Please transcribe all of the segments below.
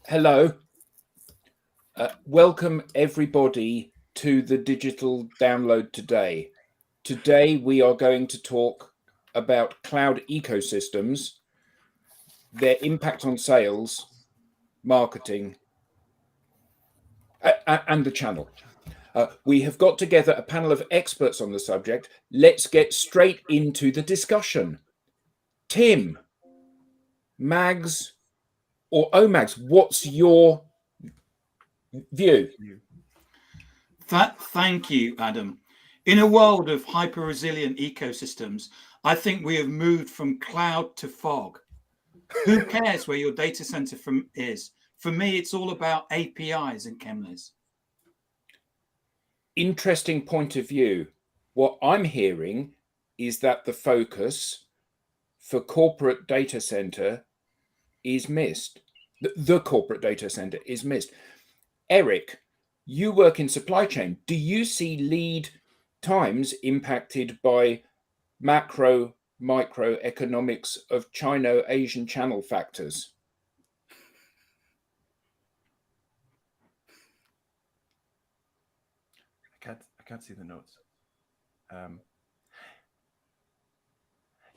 Hello. Welcome everybody to the digital download today. Today we are going to talk about cloud ecosystems, their impact on sales, marketing, and the channel. We have got together a panel of experts on the subject. Let's get straight into the discussion. Tim, Mags, or Omags, what's your view? Thank you, Adam. In a world of hyper-resilient ecosystems, I think we have moved from cloud to fog. Who cares where your data center is? For me, it's all about APIs and Chemlis. Interesting point of view. What I'm hearing is that the focus for corporate data center is missed. The corporate data center is missed. Eric, you work in supply chain. Do you see lead times impacted by macro, micro economics of Chino-Asian channel factors? I can't see the notes.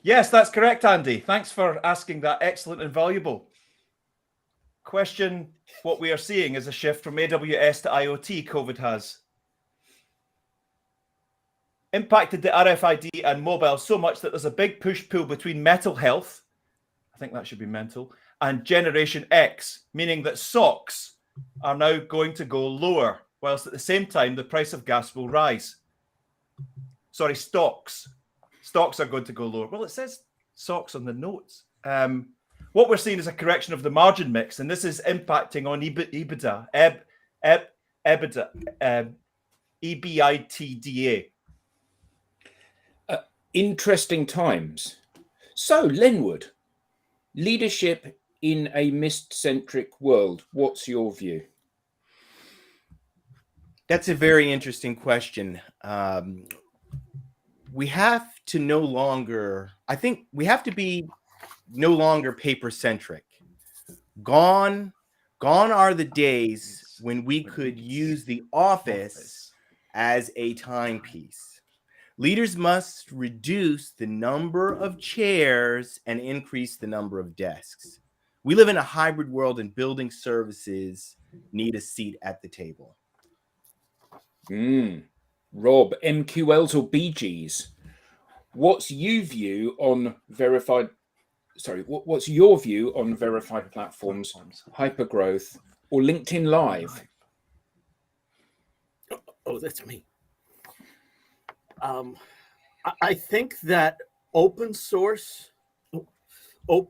Yes, that's correct, Andy. Thanks for asking that excellent and valuable question. What we are seeing is a shift from AWS to IoT. COVID has impacted the RFID and mobile so much that there's a big push-pull between mental health, I think that should be mental, and Generation X, meaning that SOCs are now going to go lower, whilst at the same time the price of gas will rise. Sorry, stocks. Stocks are going to go lower. Well, it says SOCs on the notes. What we're seeing is a correction of the margin mix, and this is impacting on EBITDA. Interesting times. So, Lenwood, leadership in a mist-centric world, what's your view? That's a very interesting question. We have to no longer, I think we have to be no longer paper-centric. Gone are the days when we could use the office as a timepiece. Leaders must reduce the number of chairs and increase the number of desks. We live in a hybrid world, and building services need a seat at the table. Rob, MQLs or BGs? What's your view on verified platforms, hypergrowth, or LinkedIn Live? Oh, that's me. I think that open source will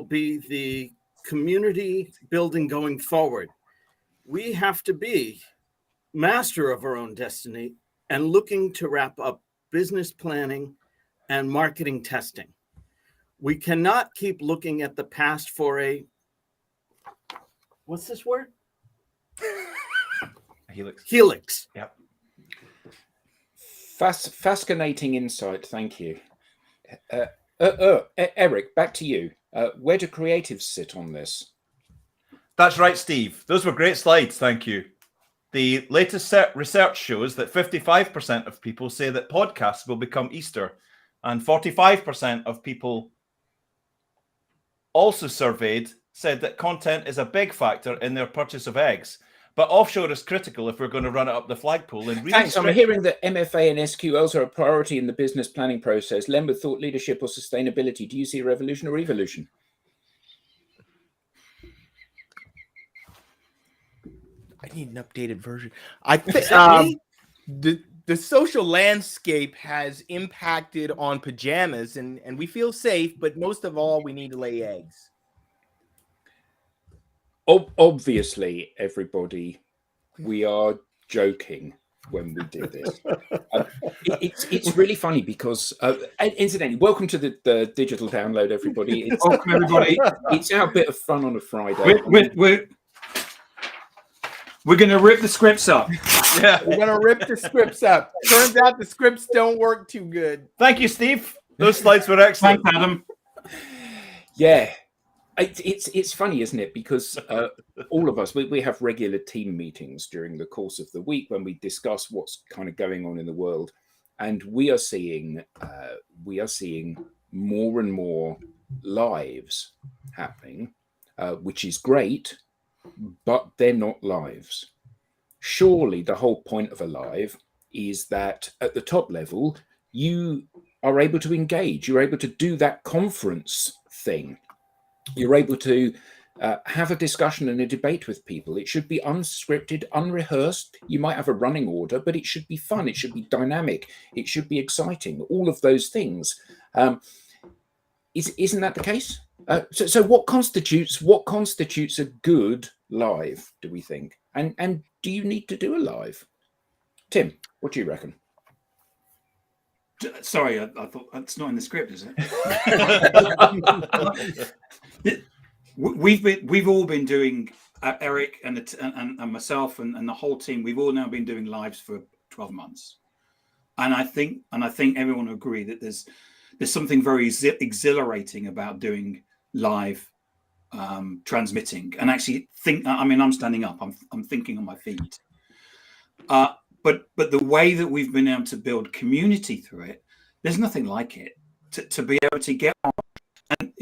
be the community building going forward. We have to be master of our own destiny and looking to wrap up business planning and marketing testing. We cannot keep looking at the past for what's this word? Helix. Yep. Fascinating insight. Thank you. Eric, back to you. Where do creatives sit on this? That's right, Steve. Those were great slides. Thank you. The latest research shows that 55% of people say that podcasts will become Easter, and 45% of people also surveyed said that content is a big factor in their purchase of eggs. But offshore is critical if we're going to run it up the flagpole. And really Thanks. I'm hearing that MFA and SQLs are a priority in the business planning process. Lenwood, thought leadership or sustainability. Do you see a revolution or evolution? I need an updated version. I think the social landscape has impacted on pajamas, and we feel safe, but most of all, we need to lay eggs. Obviously, everybody, we are joking when we do this. It's really funny because, incidentally, welcome to the digital download, everybody. Welcome, everybody. It's our bit of fun on a Friday. We're going to rip the scripts up. Yeah, we're going to rip the scripts up. Turns out the scripts don't work too good. Thank you, Steve. Those slides were excellent. Thanks, Adam. Yeah. It's funny, isn't it? Because all of us, we have regular team meetings during the course of the week when we discuss what's kind of going on in the world, and we are seeing more and more lives happening, which is great, but they're not lives. Surely the whole point of a live is that at the top level you are able to engage, you're able to do that conference thing, you're able to have a discussion and a debate with people. It should be unscripted, unrehearsed. You might have a running order, but it should be fun, it should be dynamic, it should be exciting, all of those things. Isn't that the case? So what constitutes a good live, do we think? And do you need to do a live? Tim, what do you reckon? Sorry, I thought that's not in the script, is it? We've all been doing, Eric and myself and the whole team. We've all now been doing lives for 12 months, and I think everyone will agree that there's something very exhilarating about doing live transmitting, and actually I'm standing up, I'm thinking on my feet, but the way that we've been able to build community through it, there's nothing like it. To be able to get on and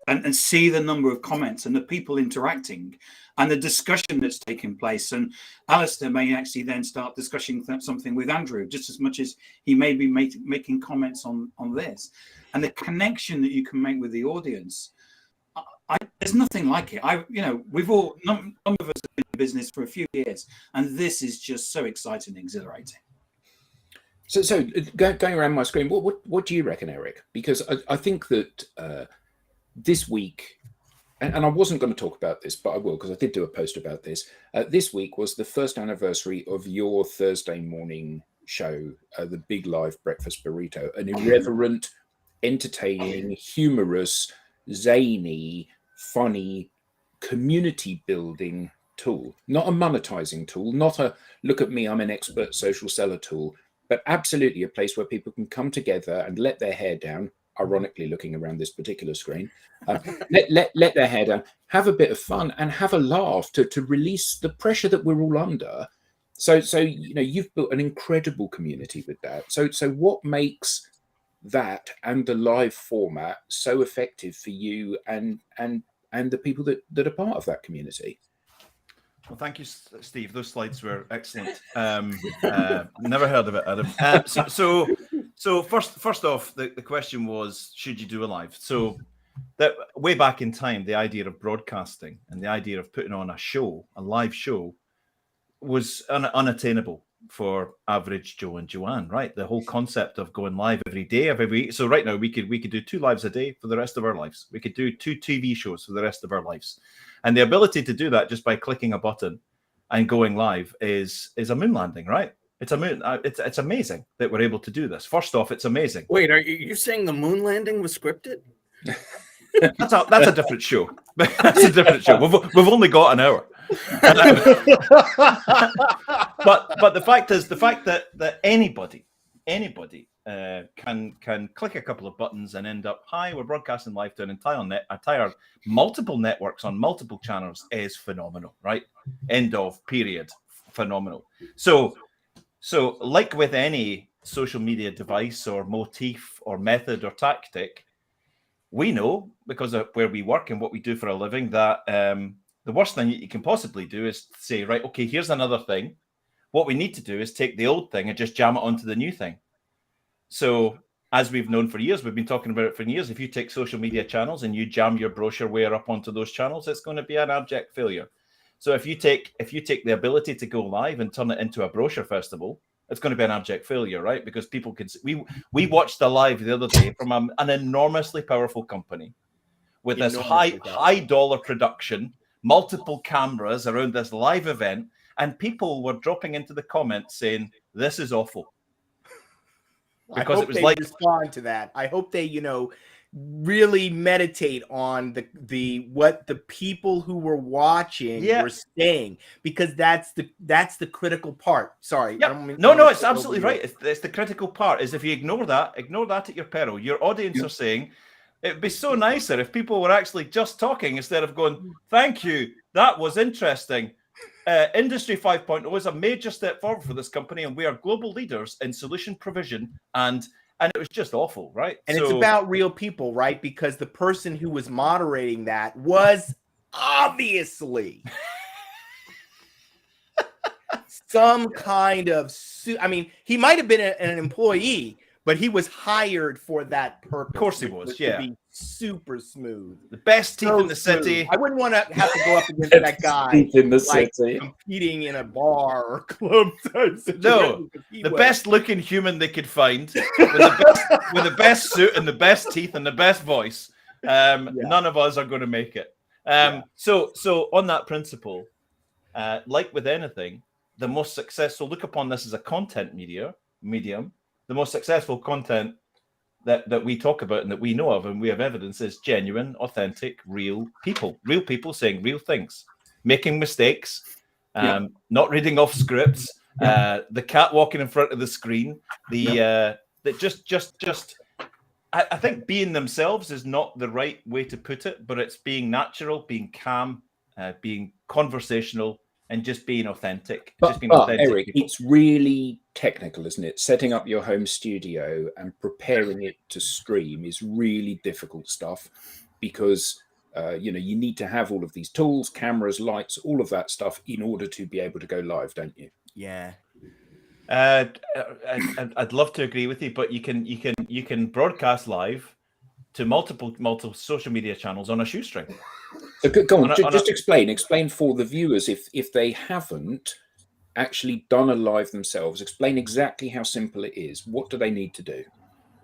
and see the number of comments and the people interacting and the discussion that's taking place, and Alistair may actually then start discussing something with Andrew just as much as he may be making comments on this, and the connection that you can make with the audience. There's nothing like it. We've all, none of us have been in business for a few years, and this is just so exciting and exhilarating. So going around my screen, what do you reckon, Eric? Because I think that this week, and I wasn't going to talk about this, but I will, because I did do a post about this. This week was the first anniversary of your Thursday morning show, the Big Live Breakfast Burrito, an irreverent, entertaining, humorous, zany, funny, community building tool, not a monetizing tool, not a look at me, I'm an expert social seller tool, but absolutely a place where people can come together and let their hair down, ironically looking around this particular screen, let their hair down, have a bit of fun and have a laugh to release the pressure that we're all under. So you've built an incredible community with that. So what makes that and the live format so effective for you and the people that are part of that community? Well, thank you, Steve. Those slides were excellent. Never heard of it, Adam. So first off, the question was, should you do a live? So that way back in time, the idea of broadcasting and the idea of putting on a live show, was unattainable for average Joe and Joanne, right? The whole concept of going live every day, every week. So right now we could do 2 lives a day for the rest of our lives. We could do 2 TV shows for the rest of our lives. And the ability to do that just by clicking a button and going live is a moon landing, right? It's amazing that we're able to do this. First off, it's amazing. Wait, are you saying the moon landing was scripted? That's a different show. That's a different show. We've only got an hour. But the fact that anybody can click a couple of buttons and end up, hi, we're broadcasting live to an entire multiple networks on multiple channels is phenomenal, right? End of, period. Phenomenal. So like with any social media device or motif or method or tactic, we know, because of where we work and what we do for a living, that the worst thing you can possibly do is say, right, okay, here's another thing. What we need to do is take the old thing and just jam it onto the new thing. So as we've known for years, we've been talking about it for years, if you take social media channels and you jam your brochureware up onto those channels, it's going to be an abject failure. So if you take the ability to go live and turn it into a brochure festival, it's going to be an abject failure, right? Because people can see. We watched a live the other day from an enormously powerful company with this high dollar production, multiple cameras around this live event, and people were dropping into the comments saying, this is awful. Because it was like, respond to that. I hope they, really meditate on the what the people who were watching were saying, because that's the critical part. Sorry. Yep. No, it's absolutely right. It's the critical part. Is if you ignore that at your peril. Your audience are saying, It'd be so nicer if people were actually just talking instead of going, thank you, that was interesting. Industry 5.0 is a major step forward for this company, and we are global leaders in solution provision. And it was just awful, right? And it's about real people, right? Because the person who was moderating that was obviously some kind of I mean, he might have been an employee, but he was hired for that purpose. Of course he was, to be super smooth. The best teeth in the smooth. city. I wouldn't want to have to go up against that guy Teeth in the like city. competing in a bar or club type situation. No, the best looking human they could find with the best suit and the best teeth and the best voice. None of us are going to make it. So on that principle, like with anything, the most successful, look upon this as a content medium, the most successful content that we talk about and that we know of and we have evidence is genuine, authentic, real people saying real things, making mistakes, not reading off scripts, the cat walking in front of the screen, that just I think being themselves is not the right way to put it, but it's being natural, being calm, being conversational, and just being authentic. But Eric, it's really technical, isn't it? Setting up your home studio and preparing it to stream is really difficult stuff because you need to have all of these tools, cameras, lights, all of that stuff in order to be able to go live, don't you? Yeah. I'd love to agree with you, but you can broadcast live to multiple social media channels on a shoestring. So go on, just explain for the viewers if they haven't actually done a live themselves. Explain exactly how simple it is. What do they need to do?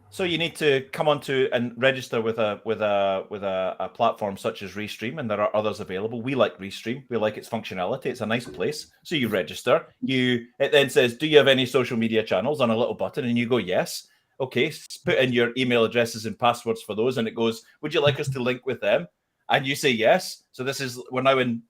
So you need to come onto and register with a platform such as Restream, and there are others available. We like Restream. We like its functionality. It's a nice place. So you register. It then says, "Do you have any social media channels?" on a little button, and you go, "Yes." Okay, put in your email addresses and passwords for those, and it goes, "Would you like us to link with them?" And you say yes. So we're now in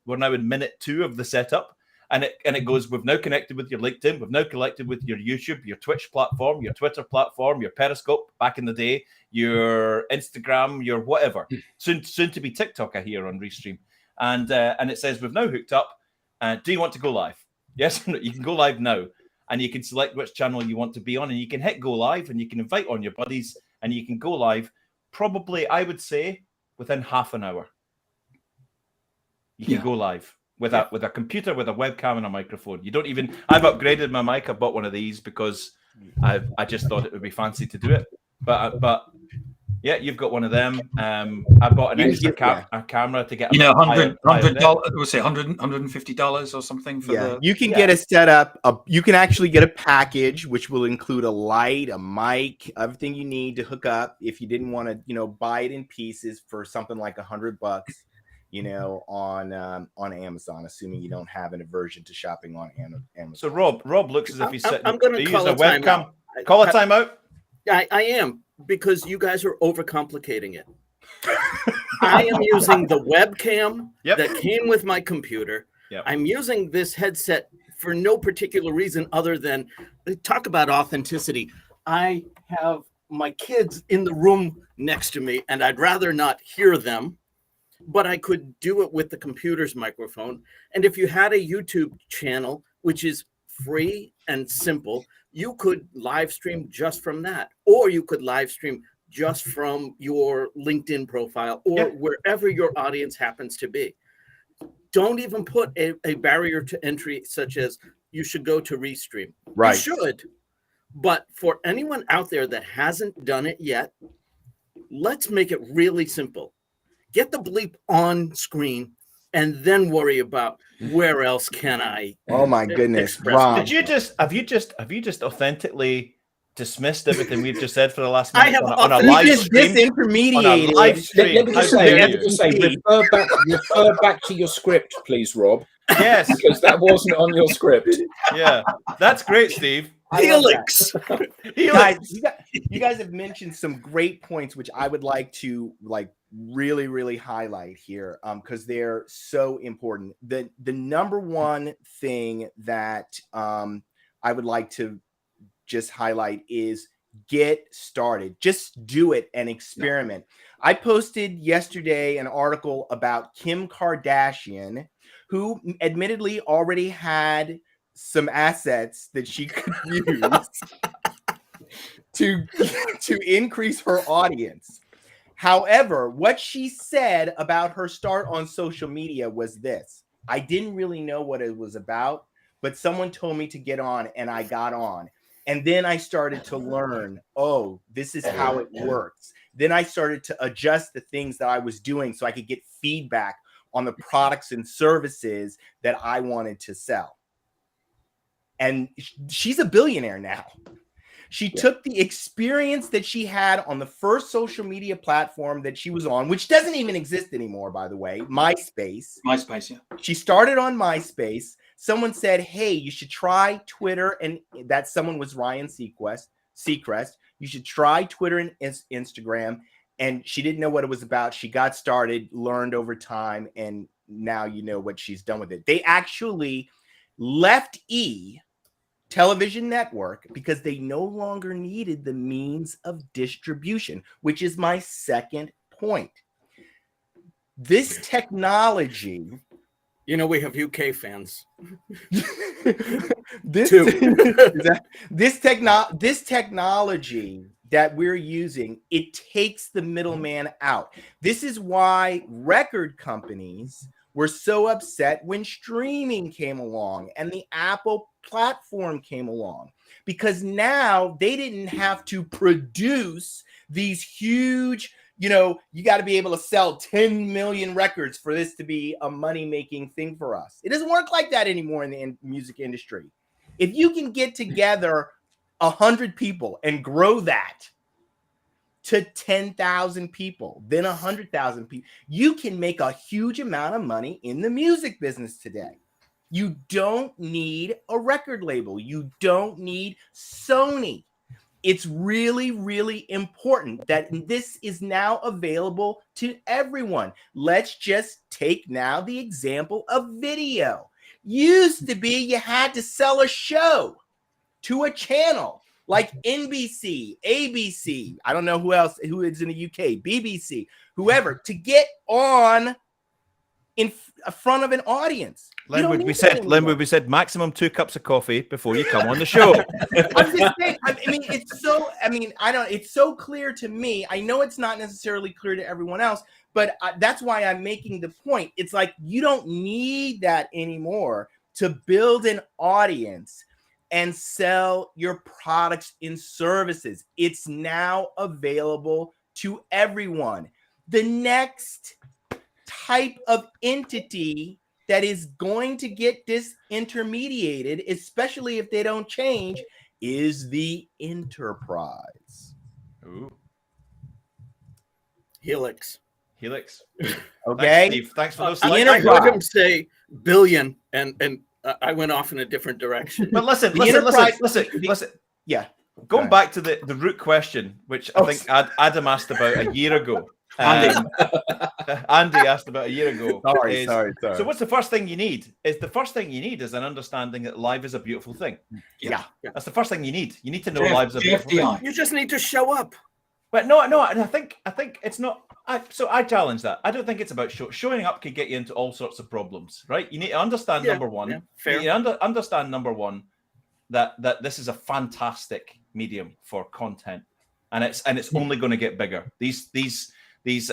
minute 2 of the setup, and it goes, "We've now connected with your LinkedIn, we've now connected with your YouTube, your Twitch platform, your Twitter platform, your Periscope back in the day, your Instagram, your whatever, soon to be TikTok, I hear, on Restream, and it says we've now hooked up. Do you want to go live? Yes, you can go live now, and you can select which channel you want to be on, and you can hit go live, and you can invite on your buddies, and you can go live. Probably, I would say, within half an hour, you can go live with a computer, with a webcam and a microphone. You don't even. I've upgraded my mic. I bought one of these because I just thought it would be fancy to do it. But yeah, you've got one of them. I bought an extra camera to get. $100, we'll say $150 or something for the. You can get a setup. You can actually get a package which will include a light, a mic, everything you need to hook up. If you didn't want to, buy it in pieces for something like $100, on Amazon, assuming you don't have an aversion to shopping on Amazon. So Rob looks as if he's sitting. I'm going to call a webcam. Call a timeout. I am, because you guys are overcomplicating it. I am using the webcam that came with my computer. Yep. I'm using this headset for no particular reason other than talk about authenticity. I have my kids in the room next to me, and I'd rather not hear them, but I could do it with the computer's microphone. And if you had a YouTube channel, which is free and simple, you could live stream just from that, or you could live stream just from your LinkedIn profile or wherever your audience happens to be. Don't even put a barrier to entry such as you should go to Restream. Right. You should. But for anyone out there that hasn't done it yet, let's make it really simple. Get the bleep on screen and then worry about where else can I. Oh my goodness, Rob. Have you just authentically dismissed everything we've just said for the last minute on a live stream? Disintermediated. Let me just say, refer back to your script, please, Rob. Yes, because that wasn't on your script. Yeah, that's great, Steve. Helix. Guys, you guys have mentioned some great points, which I would like to really, really highlight here, because they're so important. The number one thing that I would like to just highlight is get started. Just do it and experiment. I posted yesterday an article about Kim Kardashian, who admittedly already had some assets that she could use to increase her audience. However, what she said about her start on social media was this: I didn't really know what it was about, but someone told me to get on and I got on. And then I started to learn, oh, this is how it works. Then I started to adjust the things that I was doing so I could get feedback on the products and services that I wanted to sell. And she's a billionaire now. She took the experience that she had on the first social media platform that she was on, which doesn't even exist anymore, by the way, MySpace. MySpace, yeah. She started on MySpace. Someone said, hey, you should try Twitter. And that someone was Ryan Seacrest. You should try Twitter and Instagram. And she didn't know what it was about. She got started, learned over time, and now you know what she's done with it. They actually left television network because they no longer needed the means of distribution, which is my second point. This technology, we have UK fans. this technology that we're using, it takes the middleman out. This is why record companies were so upset when streaming came along and the Apple platform came along, because now they didn't have to produce these huge, you got to be able to sell 10 million records for this to be a money-making thing for us. It doesn't work like that anymore in the music industry. If you can get together 100 people and grow that to 10,000 people, then 100,000 people, you can make a huge amount of money in the music business today. You don't need a record label. You don't need Sony. It's really, really important that this is now available to everyone. Let's just take now the example of video. Used to be you had to sell a show to a channel like NBC, ABC, I don't know who is in the UK, BBC, whoever, to get on in front of an audience. Len would be said maximum 2 cups of coffee before you come on the show. I'm just saying, it's so clear to me. I know it's not necessarily clear to everyone else, but that's why I'm making the point. It's like you don't need that anymore to build an audience and sell your products and services. It's now available to everyone. The next type of entity that is going to get disintermediated, especially if they don't change, is the enterprise. Ooh. Helix. Okay. Thanks, Steve. Thanks for those. I heard him say billion, and I went off in a different direction. But listen. Yeah. Going back to the root question, which I think Adam asked about a year ago. Andy asked about a year ago. Sorry. So what's the first thing you need? The first thing you need is an understanding that live is a beautiful thing. Yeah. That's the first thing you need. You need to know live is a beautiful thing. You just need to show up. But no, and I think it's not. So I challenge that. I don't think it's about showing up can get you into all sorts of problems, right? You need to understand number one. Yeah, fair. You understand number one that this is a fantastic medium for content, and it's only going to get bigger. These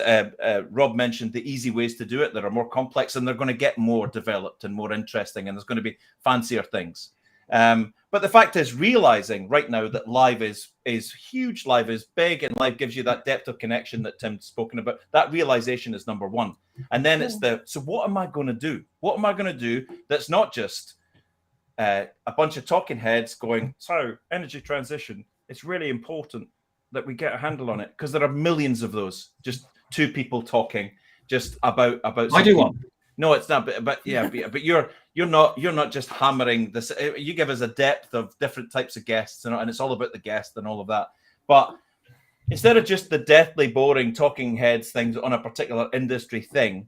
Rob mentioned the easy ways to do it that are more complex, and they're going to get more developed and more interesting, and there's going to be fancier things. But the fact is, realizing right now that live is huge, live is big, and live gives you that depth of connection that Tim's spoken about. That realization is number one. And then it's so what am I going to do? What am I going to do that's not just a bunch of talking heads going, so energy transition, it's really important that we get a handle on it, because there are millions of those, just two people talking just about I do one. No, it's not, but you're not just hammering this. You give us a depth of different types of guests, and it's all about the guest and all of that. But instead of just the deathly boring talking heads things on a particular industry thing,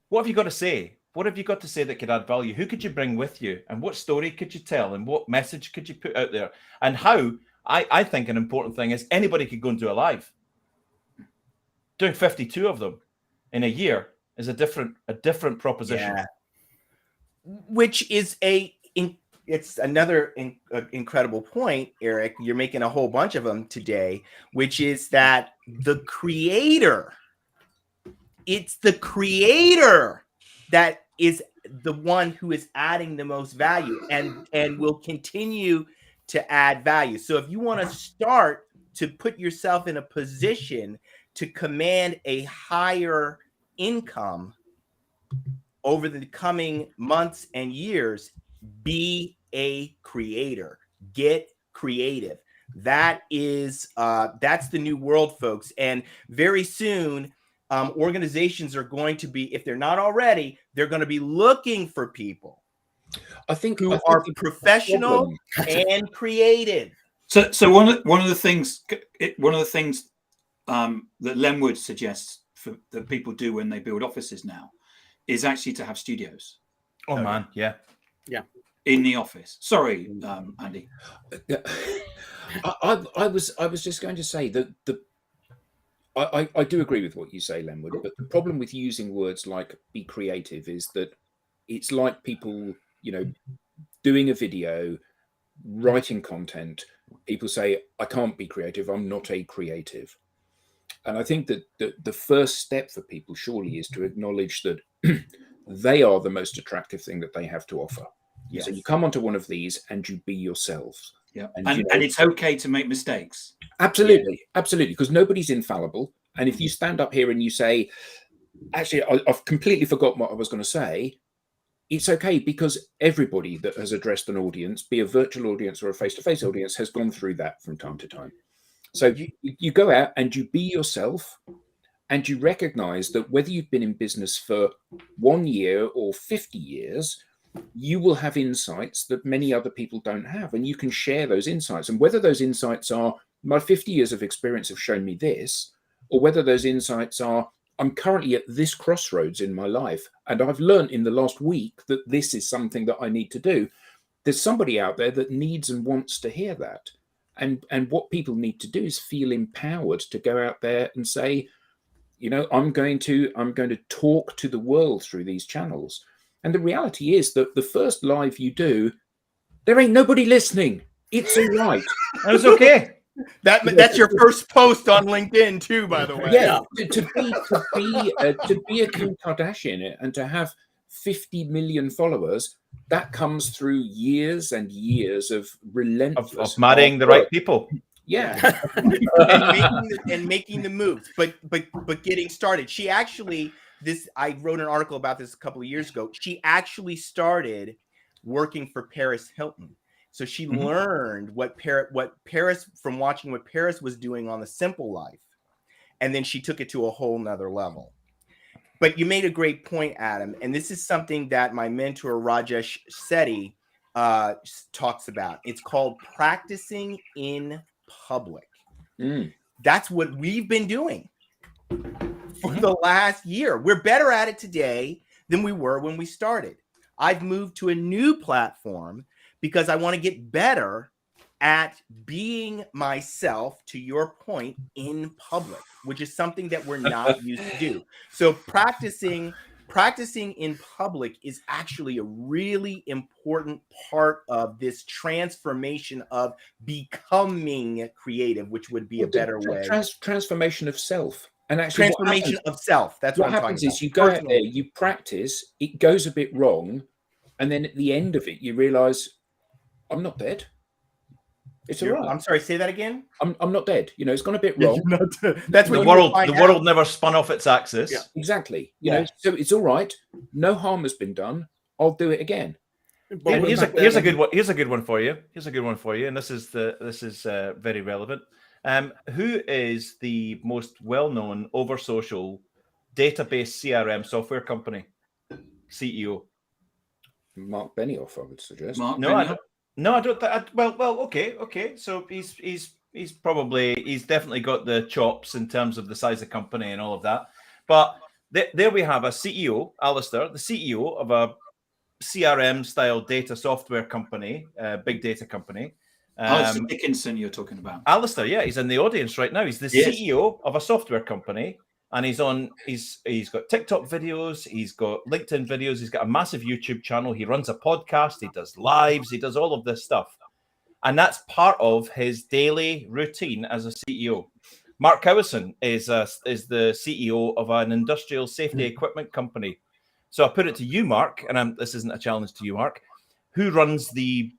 what have you got to say? What have you got to say that could add value? Who could you bring with you? And what story could you tell? And what message could you put out there? And how I think an important thing is anybody could go and do a live. Doing 52 of them in a year is a different proposition. Yeah. Which is it's another incredible point, Eric. You're making a whole bunch of them today, which is that it's the creator that is the one who is adding the most value and will continue to add value. So if you want to start to put yourself in a position to command a higher income over the coming months and years, be a creator. Get creative. That's the new world, folks. And very soon, organizations are going to be, if they're not already, they're going to be looking for people who are professional and creative. So one of the things that Len would suggest that people do when they build offices now is actually to have studios. Oh man, yeah. In the office. Sorry, Andy. I was just going to say that I do agree with what you say, Lenwood, but the problem with using words like be creative is that it's like people, doing a video, writing content. People say, I can't be creative. I'm not a creative. And I think that the first step for people surely is to acknowledge that they are the most attractive thing that they have to offer. Yes. So you come onto one of these and you be yourselves. Yeah. And it's okay to make mistakes. Absolutely. Absolutely. Because nobody's infallible. And if you stand up here and you say, actually, I've completely forgotten what I was going to say, it's okay, because everybody that has addressed an audience, be a virtual audience or a face-to-face audience, has gone through that from time to time. So you go out and you be yourself, and you recognize that whether you've been in business for 1 year or 50 years, you will have insights that many other people don't have, and you can share those insights. And whether those insights are, my 50 years of experience have shown me this, or whether those insights are, I'm currently at this crossroads in my life, and I've learned in the last week that this is something that I need to do. There's somebody out there that needs and wants to hear that. And what people need to do is feel empowered to go out there and say, I'm going to talk to the world through these channels. And the reality is that the first live you do, there ain't nobody listening. It's all right. It's okay. That's your first post on LinkedIn too, by the way. Yeah, to be a Kim Kardashian and to have 50 million followers, that comes through years and years of relentless of marrying the right people. Yeah, and making the moves, but getting started. She actually, I wrote an article about this a couple of years ago. She actually started working for Paris Hilton. So she learned what Paris, from watching what Paris was doing on The Simple Life, and then she took it to a whole nother level. But you made a great point, Adam, and this is something that my mentor Rajesh Sethi talks about. It's called practicing in public. That's what we've been doing for the last year. We're better at it today than we were when we started. I've moved to a new platform because I want to get better at being myself, to your point, in public, which is something that we're not used to do. So practicing in public is actually a really important part of this transformation of becoming creative, which would be a better way. Transformation of self. And actually transformation of self. That's what happens I'm talking is you go out there, you practice, it goes a bit wrong, and then at the end of it, you realize, I'm not dead. It's all right. I'm sorry, say that again. I'm not dead. It's gone a bit wrong. That's what the world never spun off its axis. Yeah, exactly. So it's all right. No harm has been done. I'll do it again. And here's a good one. Here's a good one for you. And this is very relevant. Who is the most well-known over social database CRM software company CEO? Mark Benioff, I would suggest. I don't. Well, okay. So he's definitely got the chops in terms of the size of company and all of that. But there we have a CEO, Alistair, the CEO of a CRM style data software company, big data company, Alistair Dickinson, you're talking about. Alistair, yeah, he's in the audience right now. He's the CEO of a software company, and he's got TikTok videos, he's got LinkedIn videos, he's got a massive YouTube channel, he runs a podcast, he does lives, he does all of this stuff. And that's part of his daily routine as a CEO. Mark Cowison is the CEO of an industrial safety equipment company. So I put it to you, Mark, and this isn't a challenge to you, Mark. Who runs the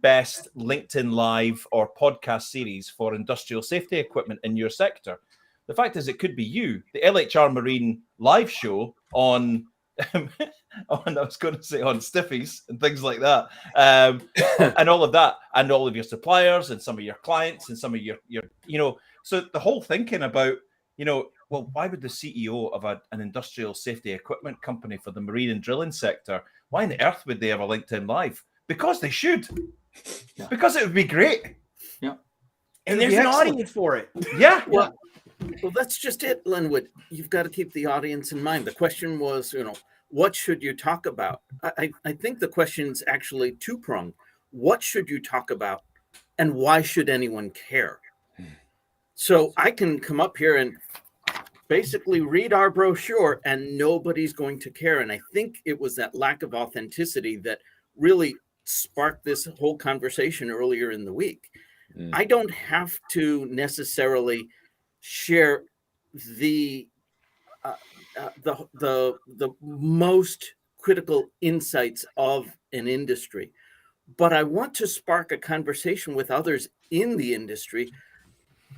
best LinkedIn Live or podcast series for industrial safety equipment in your sector? The fact is, it could be you. The LHR Marine live show on I was going to say on Stiffies and things like that, and all of that, and all of your suppliers and some of your clients and some of your So the whole thinking about, well, why would the CEO of an industrial safety equipment company for the marine and drilling sector, why on earth would they have a LinkedIn Live? Because they should. Yeah. Because it would be great. Yeah. And there's an audience for it. Yeah. Well, that's just it, Linwood. You've got to keep the audience in mind. The question was, what should you talk about? I think the question's actually two-pronged. What should you talk about, and why should anyone care? So I can come up here and basically read our brochure and nobody's going to care. And I think it was that lack of authenticity that really sparked this whole conversation earlier in the week. I don't have to necessarily share the most critical insights of an industry, but I want to spark a conversation with others in the industry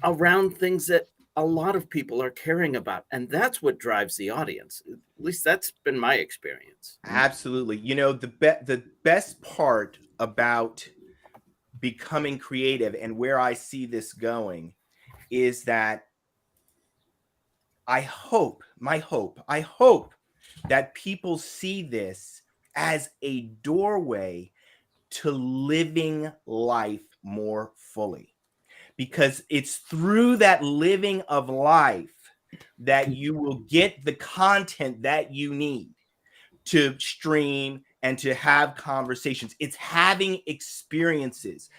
around things that a lot of people are caring about. And that's what drives the audience. At least that's been my experience. Absolutely. The best part about becoming creative and where I see this going is that I hope that people see this as a doorway to living life more fully. Because it's through that living of life that you will get the content that you need to stream and to have conversations. It's having experiences.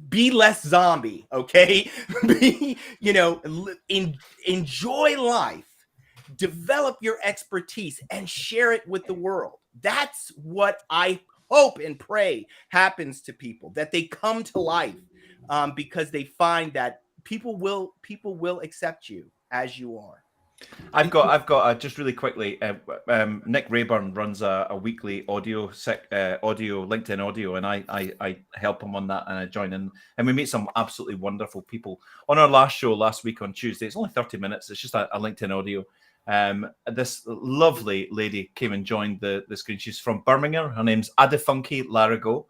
Be less zombie, okay? Enjoy life, develop your expertise, and share it with the world. That's what I hope and pray happens to people, that they come to life. Because they find that people will accept you as you are. I've got just really quickly. Nick Rayburn runs a weekly audio LinkedIn audio, and I help him on that, and I join in, and we meet some absolutely wonderful people. On our last show last week on Tuesday, it's only 30 minutes. It's just a LinkedIn audio. This lovely lady came and joined the screen. She's from Birmingham. Her name's Adefunke Larigo.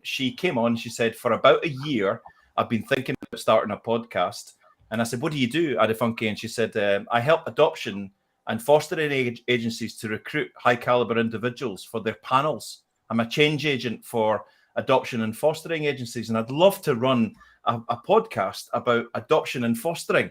She came on, she said, for about a year, I've been thinking about starting a podcast. And I said, what do you do, Adefunke? And she said, I help adoption and fostering agencies to recruit high caliber individuals for their panels. I'm a change agent for adoption and fostering agencies. And I'd love to run a podcast about adoption and fostering,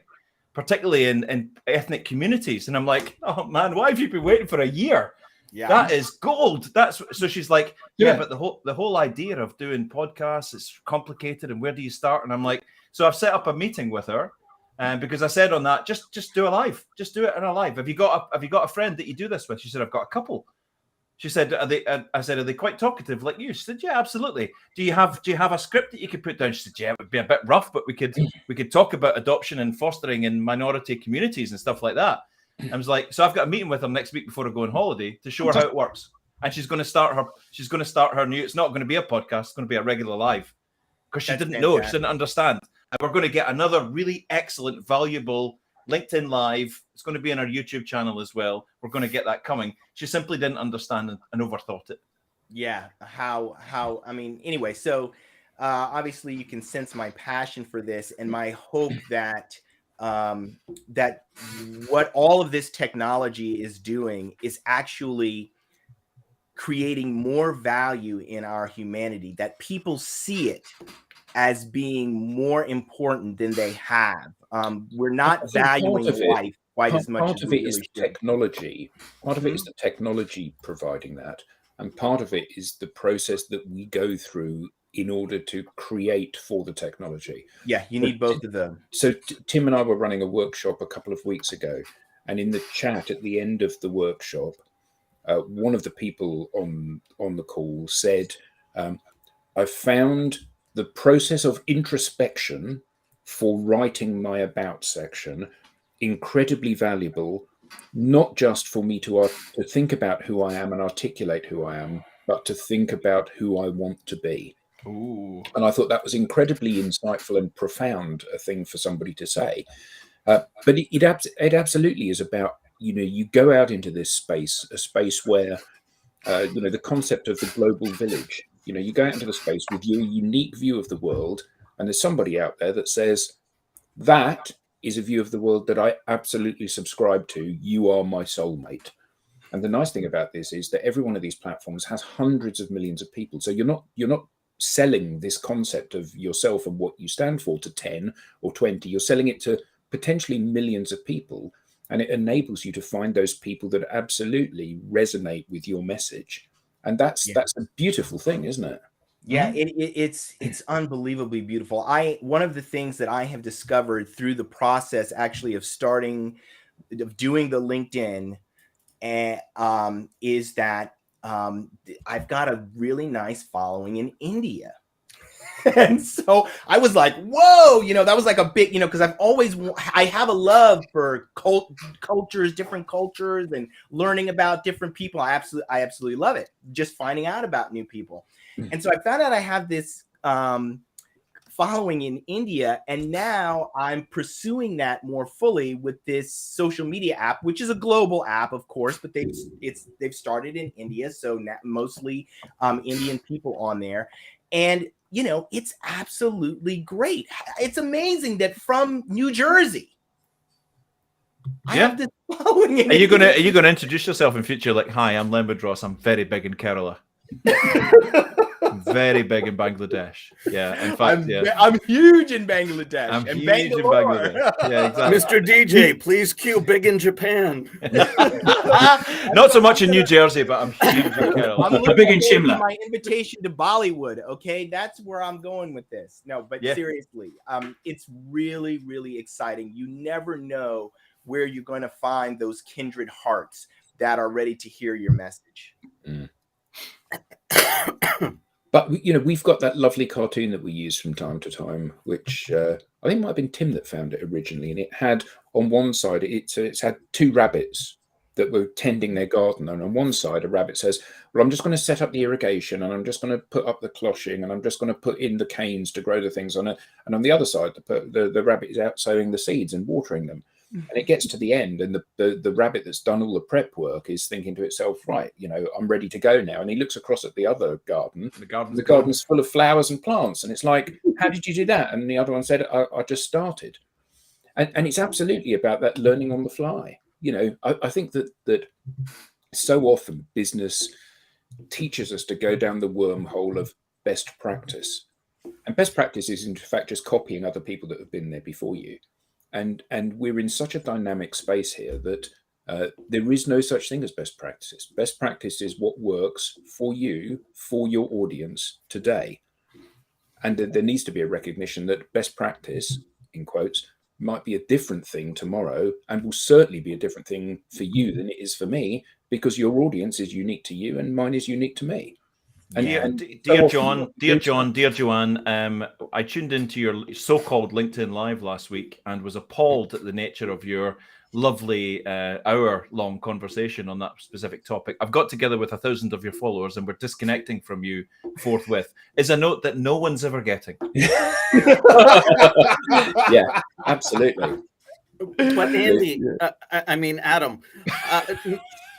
particularly in ethnic communities. And I'm like, oh man, why have you been waiting for a year? Yeah, that is gold. So she's like, yeah, but the whole idea of doing podcasts is complicated, and where do you start? And I'm like, so I've set up a meeting with her, because I said on that, just do a live, just do it in a live. Have you got a friend that you do this with? She said, I've got a couple. She said, I said, are they quite talkative like you? She said, yeah, absolutely. Do you have a script that you could put down? She said, yeah, it would be a bit rough, but we could talk about adoption and fostering in minority communities and stuff like that. I was like, so I've got a meeting with her next week before I go on holiday to show her how it works. And she's going to start her new, it's not going to be a podcast, it's going to be a regular live, because she didn't know, she didn't understand. And we're going to get another really excellent, valuable LinkedIn Live. It's going to be on our YouTube channel as well. We're going to get that coming. She simply didn't understand and overthought it. Yeah. Anyway, so obviously you can sense my passion for this and my hope that that what all of this technology is doing is actually creating more value in our humanity, that people see it as being more important than they have. We're not valuing life quite as much. Part of it is technology. Part of it is the technology providing that. And part of it is the process that we go through in order to create for the technology. Yeah, you need both of them. So Tim and I were running a workshop a couple of weeks ago, and in the chat at the end of the workshop, one of the people on the call said, I found the process of introspection for writing my about section incredibly valuable, not just for me to think about who I am and articulate who I am, but to think about who I want to be. Ooh. And I thought that was incredibly insightful and profound a thing for somebody to say. But it absolutely is about, you go out into this space, a space where, the concept of the global village, you go out into the space with your unique view of the world, and there's somebody out there that says, that is a view of the world that I absolutely subscribe to. You are my soulmate. And the nice thing about this is that every one of these platforms has hundreds of millions of people. So you're not selling this concept of yourself and what you stand for to 10 or 20. You're selling it to potentially millions of people, and it enables you to find those people that absolutely resonate with your message. And that's a beautiful thing, isn't it? Yeah, it's unbelievably beautiful. One of the things that I have discovered through the process actually of doing the LinkedIn is that I've got a really nice following in India. And so I was like, whoa, that was like a big, because I have a love for cultures, different cultures, and learning about different people. I absolutely love it. Just finding out about new people. And so I found out I have this following in India, and now I'm pursuing that more fully with this social media app, which is a global app, of course, but they've started in India, so mostly Indian people on there. And it's absolutely great. It's amazing that from New Jersey, I have this following. Are you gonna introduce yourself in future? Like, hi, I'm Len Woodross. I'm very big in Kerala. Very big in Bangladesh. Yeah, in fact, I'm huge in Bangladesh. I'm huge in Bangladesh. Yeah, exactly. Mr. DJ, please cue big in Japan. Not so much in New Jersey, but I'm huge in Kerala. I'm big in Shimla. My invitation to Bollywood. Okay, that's where I'm going with this. No, but seriously, it's really, really exciting. You never know where you're going to find those kindred hearts that are ready to hear your message. But we've got that lovely cartoon that we use from time to time, which I think might have been Tim that found it originally, and it had on one side it's had two rabbits that were tending their garden, and on one side a rabbit says, well, I'm just going to set up the irrigation, and I'm just going to put up the cloching, and I'm just going to put in the canes to grow the things on it, and on the other side the rabbit is out sowing the seeds and watering them. And it gets to the end, and the rabbit that's done all the prep work is thinking to itself, right, I'm ready to go now. And he looks across at the other garden. The garden's full of flowers and plants. And it's like, how did you do that? And the other one said, I just started. And it's absolutely about that learning on the fly. I think that so often business teaches us to go down the wormhole of best practice. And best practice is, in fact, just copying other people that have been there before you. And we're in such a dynamic space here that there is no such thing as best practices. Best practice is what works for you, for your audience today. And there needs to be a recognition that best practice, in quotes, might be a different thing tomorrow, and will certainly be a different thing for you than it is for me, because your audience is unique to you and mine is unique to me. And dear John, dear Joanne, I tuned into your so-called LinkedIn Live last week and was appalled at the nature of your lovely hour-long conversation on that specific topic. I've got together with 1,000 of your followers and we're disconnecting from you forthwith. Is a note that no one's ever getting. Yeah, absolutely. But Andy, Adam,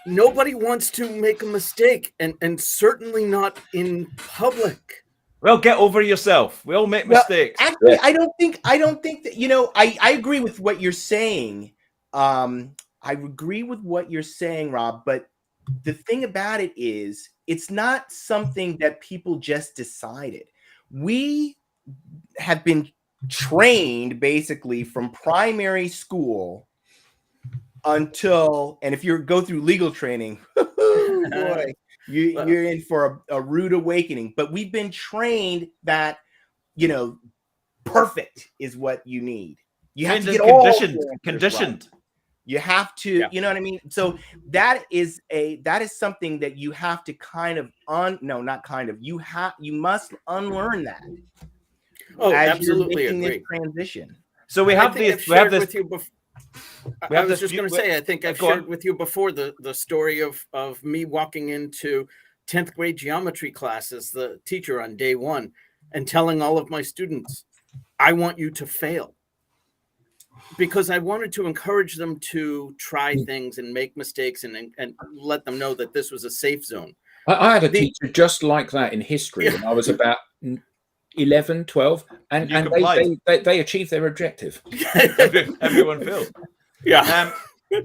nobody wants to make a mistake, and certainly not in public. Well, get over yourself. We all make mistakes. Actually, I don't think that, I agree with what you're saying. I agree with what you're saying, Rob, but the thing about it is it's not something that people just decided. We have been trained basically from primary school until, and if you go through legal training, boy, you're in for a rude awakening. But we've been trained that, perfect is what you need. You have to get conditioned. Right. You have to, you know what I mean? So that is something that you have to you must unlearn that. Oh, as absolutely you're making agree. this transition. So we have this. I was just going to say, I think I've shared with you before the story of me walking into 10th grade geometry class as the teacher on day one and telling all of my students, I want you to fail. Because I wanted to encourage them to try things and make mistakes and let them know that this was a safe zone. I had a teacher just like that in history when I was about 11, 12, and they achieved their objective. Everyone failed. Yeah.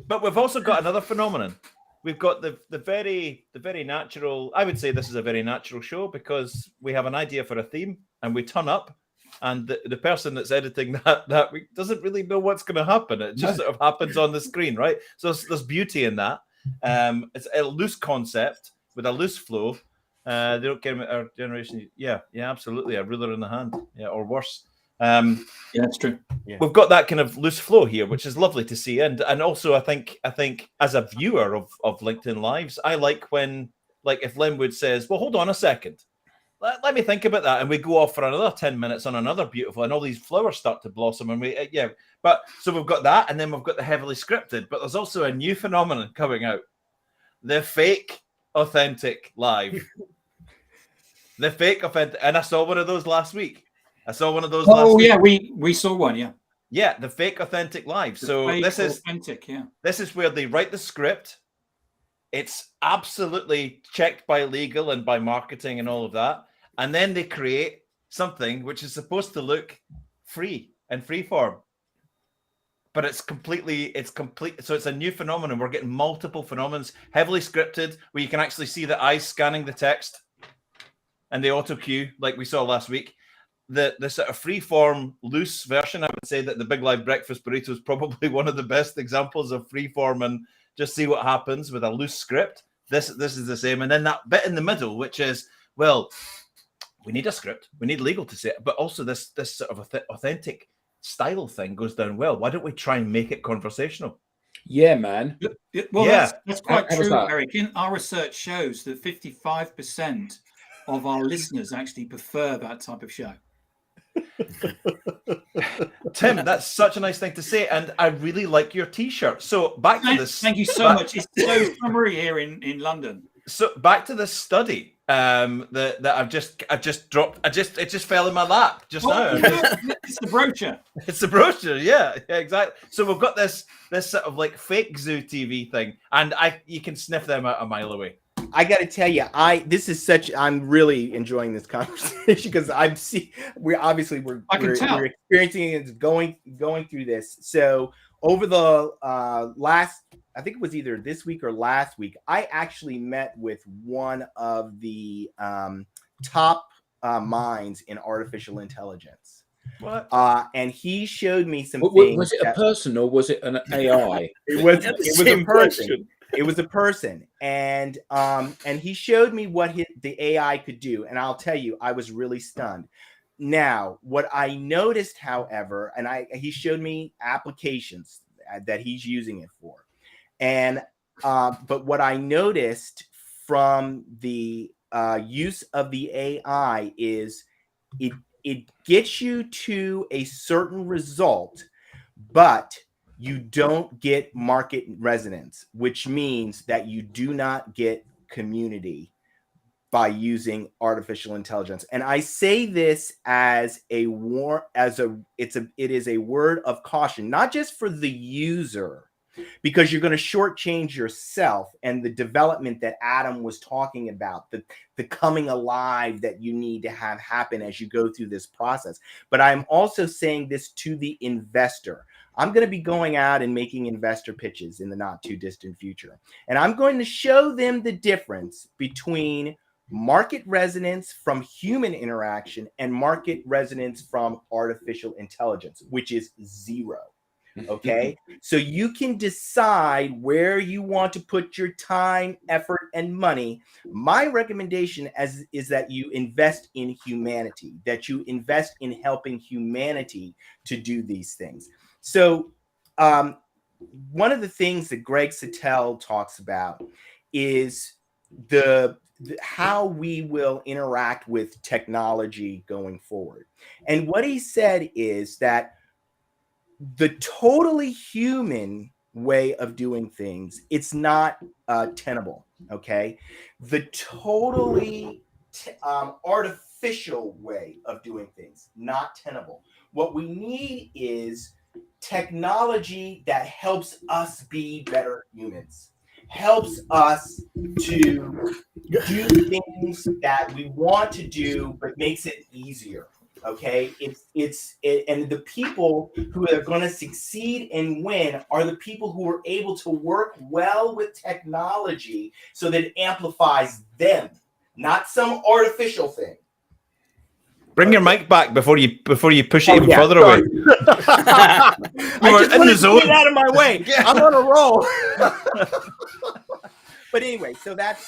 But we've also got another phenomenon. We've got the very natural. I would say this is a very natural show because we have an idea for a theme and we turn up, and the person that's editing that week doesn't really know what's going to happen. It just sort of happens on the screen, right? So there's beauty in that. It's a loose concept with a loose flow. They don't care about our generation. Yeah, absolutely. A ruler in the hand, or worse. Yeah, that's true. Yeah. We've got that kind of loose flow here, which is lovely to see. And also, I think as a viewer of LinkedIn Lives, I like when, like, if Linwood says, "Well, hold on a second, let me think about that," and we go off for another 10 minutes on another beautiful, and all these flowers start to blossom, and But so we've got that, and then we've got the heavily scripted. But there's also a new phenomenon coming out: the fake authentic live. The fake authentic, and I saw one of those last week. Oh, yeah, we saw one, yeah. Yeah, the fake authentic live. So this is authentic, yeah. This is where they write the script. It's absolutely checked by legal and by marketing and all of that. And then they create something which is supposed to look free and free form. But it's complete. So it's a new phenomenon. We're getting multiple phenomena, heavily scripted, where you can actually see the eyes scanning the text and the auto cue, like we saw last week. The sort of free-form, loose version, I would say that the Big Live Breakfast Burrito is probably one of the best examples of free-form and just see what happens with a loose script. This is the same. And then that bit in the middle, which is, well, we need a script, we need legal to say it, but also this sort of authentic style thing goes down well. Why don't we try and make it conversational? Yeah, man. Well, yeah. That's quite true, Eric. In our research shows that 55% of our listeners actually prefer that type of show. Tim, that's such a nice thing to say, and I really like your T-shirt. So back to this. Thank you so much. It's so summery here in London. So back to this study that I've just dropped. It just fell in my lap just now. It's the brochure. It's the brochure. Yeah, exactly. So we've got this sort of like fake Zoo TV thing, and you can sniff them out a mile away. I got to tell you, I'm really enjoying this conversation because we're experiencing it, going through this. So over the I think it was either this week or last week, I actually met with one of the top minds in artificial intelligence. What? And he showed me some things. Was it a person or was it an AI? It was a person. It was a person, and he showed me what the AI could do, and I'll tell you, I was really stunned. Now, what I noticed, however, and he showed me applications that he's using it for, and but what I noticed from the use of the AI is it gets you to a certain result, but you don't get market resonance, which means that you do not get community by using artificial intelligence. And I say this as it is a word of caution, not just for the user, because you're going to shortchange yourself and the development that Adam was talking about, the coming alive that you need to have happen as you go through this process. But I'm also saying this to the investor. I'm going to be going out and making investor pitches in the not too distant future. And I'm going to show them the difference between market resonance from human interaction and market resonance from artificial intelligence, which is zero. Okay. So you can decide where you want to put your time, effort, and money. My recommendation is that you invest in humanity, that you invest in helping humanity to do these things. So one of the things that Greg Sattel talks about is how we will interact with technology going forward. And what he said is that the totally human way of doing things, it's not tenable. Okay. The totally artificial way of doing things, not tenable. What we need is technology that helps us be better humans, helps us to do things that we want to do, but makes it easier. Okay, and the people who are going to succeed and win are the people who are able to work well with technology so that it amplifies them, not some artificial thing. Bring your mic back before you push it even further sorry. away. I just wanted to get out of my way. I'm on a roll. But anyway, so that's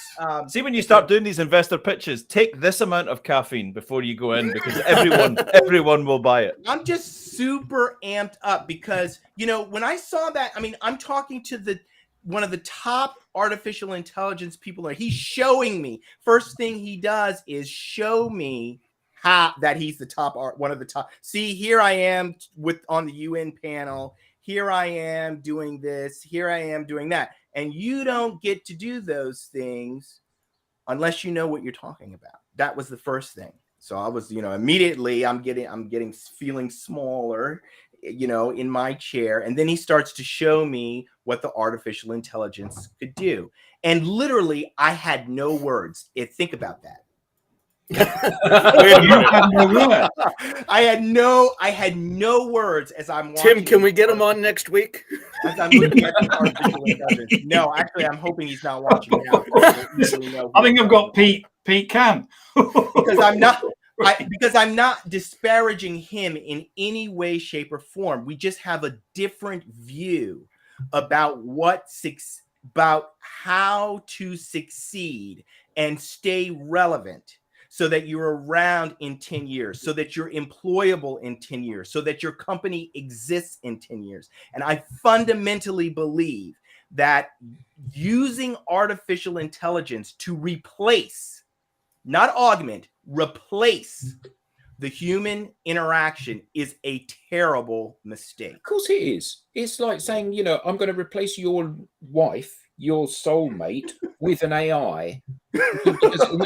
see, when you start doing these investor pitches, take this amount of caffeine before you go in, because everyone will buy it. I'm just super amped up because, you know, when I saw that, I mean, I'm talking to one of the top artificial intelligence people there. He's showing me. First thing he does is show me how that he's the top one of the top. See, here I am on the UN panel. Here I am doing this. Here I am doing that. And you don't get to do those things unless you know what you're talking about. That was the first thing. So I was, you know, immediately I'm feeling smaller, you know, in my chair. And then he starts to show me what the artificial intelligence could do. And literally, I had no words. Think about that. I had no words as I'm watching. Tim, can we get him on next week? As I'm looking at the artificial intelligence. No, actually, I'm hoping he's not watching now. I think I've got Pete Cam. because I'm not disparaging him in any way, shape, or form. We just have a different view about about how to succeed and stay relevant, so that you're around in 10 years, so that you're employable in 10 years, so that your company exists in 10 years. And I fundamentally believe that using artificial intelligence to replace, not augment, replace the human interaction is a terrible mistake. Of course it is. It's like saying, you know, I'm going to replace your wife, your soulmate, with an AI.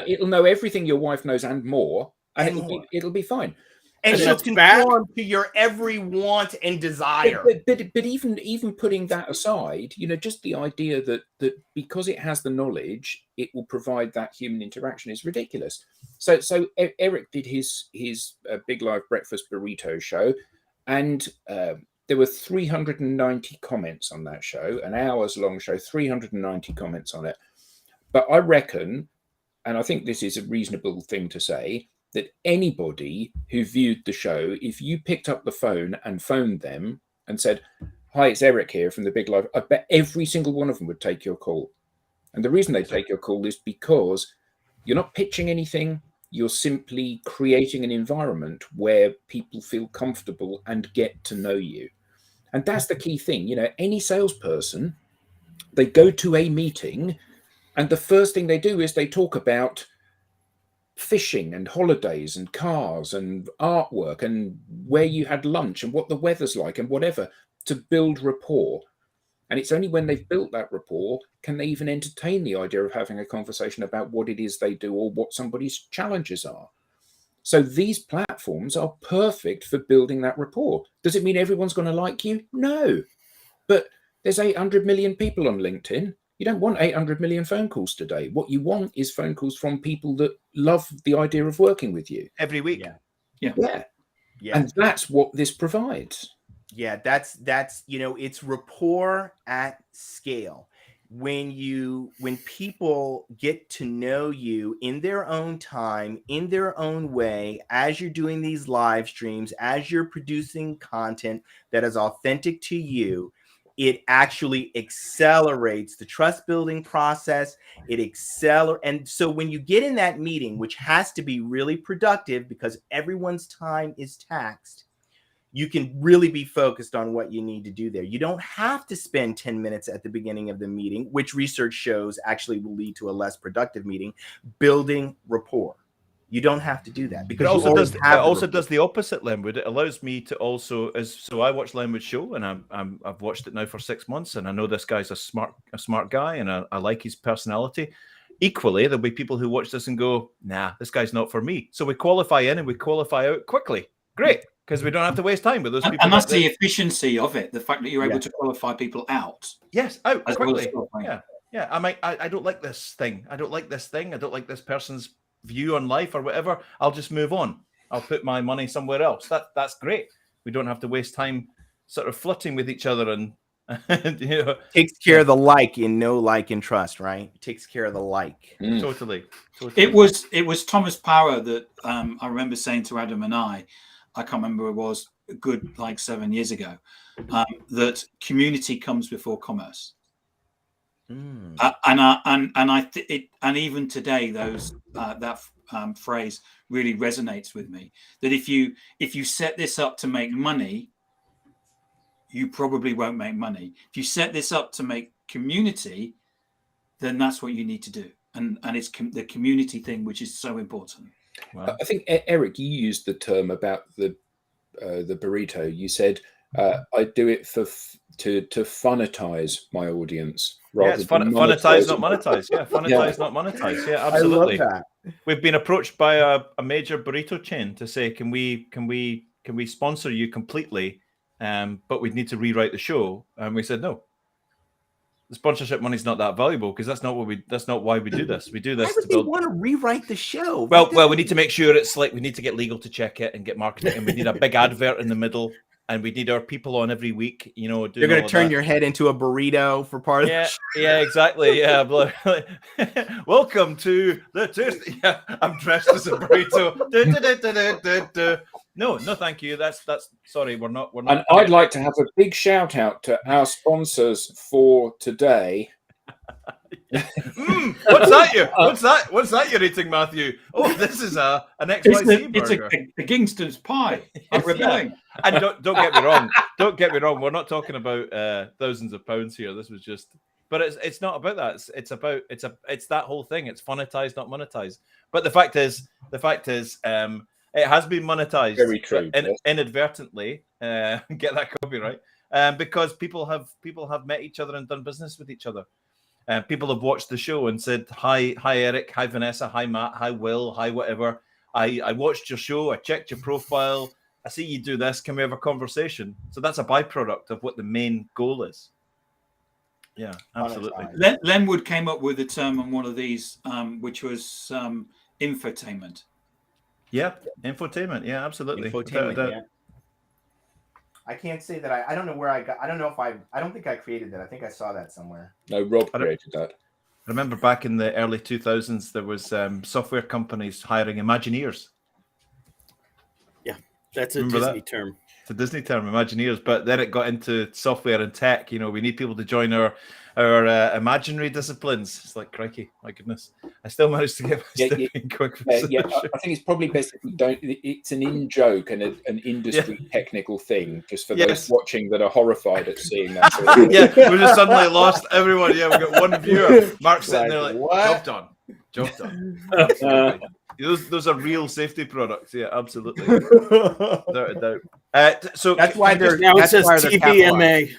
It'll know everything your wife knows and more, and it'll be fine. And she'll conform to your every want and desire. But even putting that aside, you know, just the idea that because it has the knowledge, it will provide that human interaction is ridiculous. So Eric did his Big Live Breakfast Burrito show, and there were 390 comments on that show, an hour's long show, 390 comments on it. But I reckon, and I think this is a reasonable thing to say, that anybody who viewed the show, if you picked up the phone and phoned them and said, "Hi, it's Eric here from the Big Live," I bet every single one of them would take your call. And the reason they take your call is because you're not pitching anything. You're simply creating an environment where people feel comfortable and get to know you. And that's the key thing. You know, any salesperson, they go to a meeting and the first thing they do is they talk about fishing and holidays and cars and artwork and where you had lunch and what the weather's like and whatever, to build rapport. And it's only when they've built that rapport can they even entertain the idea of having a conversation about what it is they do or what somebody's challenges are. So these platforms are perfect for building that rapport. Does it mean everyone's going to like you? No. But there's 800 million people on LinkedIn. You don't want 800 million phone calls today. What you want is phone calls from people that love the idea of working with you. Every week. Yeah. And that's what this provides. Yeah, that's you know, it's rapport at scale. when people get to know you in their own time, in their own way, as you're doing these live streams, as you're producing content that is authentic to you, it actually accelerates the trust building process. And so when you get in that meeting, which has to be really productive because everyone's time is taxed, you can really be focused on what you need to do there. You don't have to spend 10 minutes at the beginning of the meeting, which research shows actually will lead to a less productive meeting, building rapport. You don't have to do that because it also does the opposite, Lenwood. It allows me to also, so I watch Lenwood's show, and I've watched it now for 6 months, and I know this guy's a smart guy, and I like his personality. Equally, there'll be people who watch this and go, nah, this guy's not for me. So we qualify in and we qualify out quickly. Great, because we don't have to waste time with those people. And that's the efficiency of it, the fact that you're able to qualify people out. Yes, out quickly. Yeah. I don't like this thing. I don't like this thing. I don't like this person's view on life or whatever. I'll just move on. I'll put my money somewhere else. That's great. We don't have to waste time sort of flirting with each other and takes care of the like in know, like, and trust, right? Takes care of the like. Totally. It was Thomas Power that I remember saying to Adam and I can't remember, it was a good like 7 years ago, that community comes before commerce. And even today, that phrase really resonates with me. That if you set this up to make money, you probably won't make money. If you set this up to make community, then that's what you need to do. And it's the community thing which is so important. Wow. I think, Eric, you used the term about the burrito. You said I do it to funitize my audience. It's funitize, not monetize. Yeah, funitize, not monetize. Yeah, absolutely. I love that. We've been approached by a major burrito chain to say, can we sponsor you completely? But we'd need to rewrite the show, and we said no. The sponsorship money's not that valuable because that's not why we do this. We do this to build. Why would they want to rewrite the show? Well, we need to make sure it's like we need to get legal to check it and get marketing, and we need a big advert in the middle, and we need our people on every week. You know, you're going to turn your head into a burrito for part of the show. Yeah, exactly. Yeah, welcome to the Tuesday. Yeah, I'm dressed as a burrito. No, thank you. That's sorry, we're not. And I'd like to have a big shout out to our sponsors for today. What's that? What's that you're eating, Matthew? Oh, this is an XYZ burger. It's a Kingston's pie. I'm rebelling. And don't get me wrong. Don't get me wrong. We're not talking about thousands of pounds here. This was just. But it's not about that. It's that whole thing. It's funitized, not monetized. But the fact is, it has been monetized. Very true. Inadvertently, get that copyright, because people have met each other and done business with each other. People have watched the show and said, hi Eric, hi Vanessa, hi Matt, hi Will, hi whatever. I watched your show. I checked your profile. I see you do this. Can we have a conversation? So that's a byproduct of what the main goal is. Yeah, absolutely. Lenwood came up with a term on one of these, which was infotainment. Yeah, infotainment. Yeah, absolutely. Infotainment, yeah. I can't say that I don't know where I got. I don't know if I don't think I created that. I think I saw that somewhere. No, Rob created that. I remember back in the early 2000s, there was software companies hiring Imagineers. Yeah, that's a Disney term. It's a Disney term, Imagineers. But then it got into software and tech. You know, we need people to join our imaginary disciplines. It's like, crikey, my goodness. I still managed to get my step in quick. I think it's probably best if we don't. It's an in-joke and an industry technical thing, just for those watching that are horrified at seeing that. Sort of we just suddenly lost everyone. Yeah, we've got one viewer. Mark's sitting there like, what? Job done. Absolutely. Those are real safety products. Yeah, absolutely. Without a doubt. So that's why they're now it says TVMA.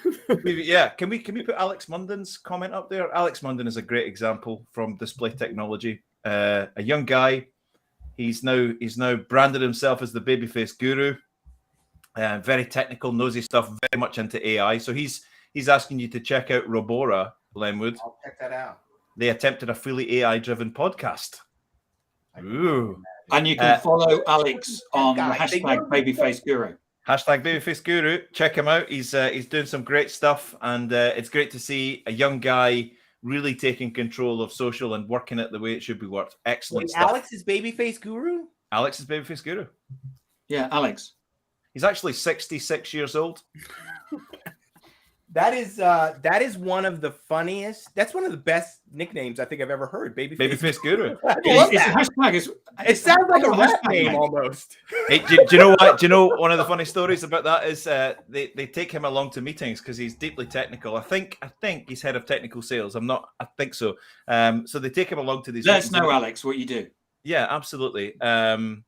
Yeah, can we put Alex Munden's comment up there? Alex Munden is a great example from Display Technology. A young guy. He's now branded himself as the babyface guru. Very technical, nosy stuff. Very much into AI. So he's asking you to check out Robora, Lenwood. I'll check that out. They attempted a fully AI-driven podcast. Ooh. And you can follow Alex on #BabyfaceGuru. #BabyfaceGuru. Check him out. He's doing some great stuff, and it's great to see a young guy really taking control of social and working it the way it should be worked. Excellent Wait, stuff. Alex is babyface guru? Alex is Babyface Guru. Yeah, Alex. He's actually 66 years old. That is one of the funniest. That's one of the best nicknames I think I've ever heard. Babyface Guru. I love It's a that. hashtag. It sounds like a rap hashtag, name mate. almost. Hey, do you know what? Do you know one of the funny stories about that is they take him along to meetings because he's deeply technical. I think he's head of technical sales. I think so. So they take him along to these. Let us meetings. know, Alex, what you do. Yeah, absolutely. And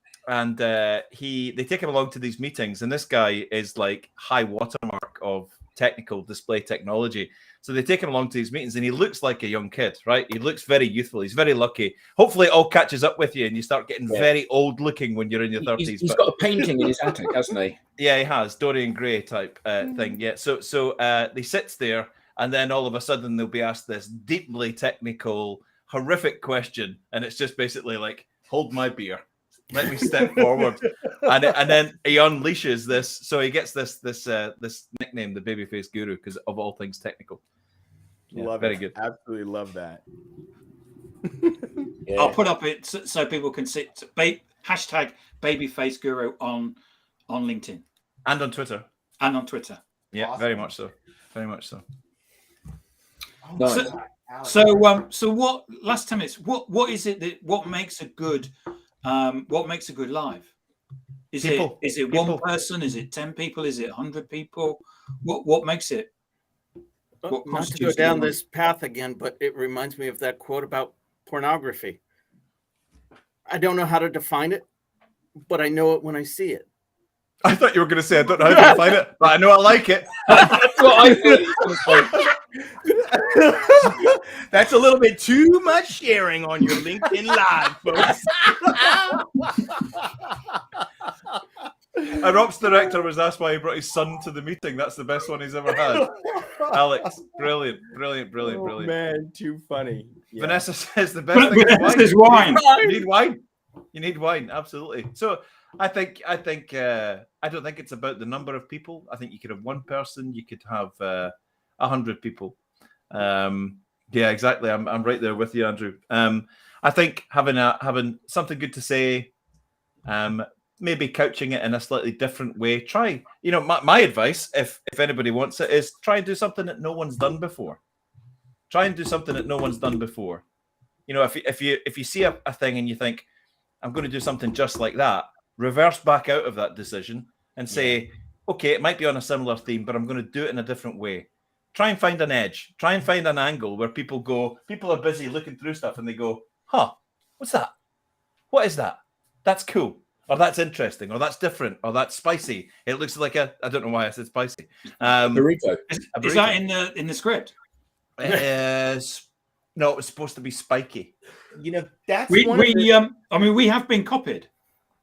they take him along to these meetings, and this guy is like high watermark of technical display technology. So they take him along to these meetings, and he looks like a young kid, right? He looks very youthful. He's very lucky. Hopefully, it all catches up with you, and you start getting very old looking when you're in your 30s. He's got a painting in his attic, hasn't he? Yeah, he has Dorian Gray type thing. Yeah. So he sits there, and then all of a sudden they'll be asked this deeply technical, horrific question, and it's just basically like, "Hold my beer, let me step forward," and then he unleashes this. So he gets this nickname, the Babyface Guru, because of all things technical. Yeah, Love very it. good. Absolutely love that. Yeah. I'll put up it so people can see. Hashtag Babyface Guru on LinkedIn And on Twitter. and on Twitter. Yeah, Awesome. very much so. Very much so. Nice. So what? Last 10 minutes. What is it that what makes a good live? Is People. it one person? Is it 10 people? Is it 100 people? What makes it? What Not to go constitutes down the- this path again, but it reminds me of that quote about pornography. I don't know how to define it, but I know it when I see it. I thought you were going to say I don't know how to define it, but I know I like it. That's what I thought you were going to say. That's a little bit too much sharing on your LinkedIn Live, folks. Our ops director was asked why he brought his son to the meeting. That's the best one he's ever had. Alex, brilliant. Oh, man, too funny. Yeah. Vanessa says the best thing Vanessa's wine. You need wine. You need wine, absolutely. So I don't think it's about the number of people. I think you could have one person. You could have 100 people. Yeah, exactly. I'm right there with you, Andrew. I think having something good to say, maybe couching it in a slightly different way. Try, my advice, if anybody wants it, is try and do something that no one's done before. Try and do something that no one's done before. If you see a thing and you think, I'm going to do something just like that, reverse back out of that decision and say, okay, it might be on a similar theme, but I'm going to do it in a different way. Try and find an edge. Try and find an angle where people are busy looking through stuff and they go, what's that? What is that? That's cool. Or that's interesting. Or that's different. Or that's spicy. It looks like I don't know why I said spicy. Burrito. Is that in the script? No, it was supposed to be spiky. That's We one of the- we have been copied.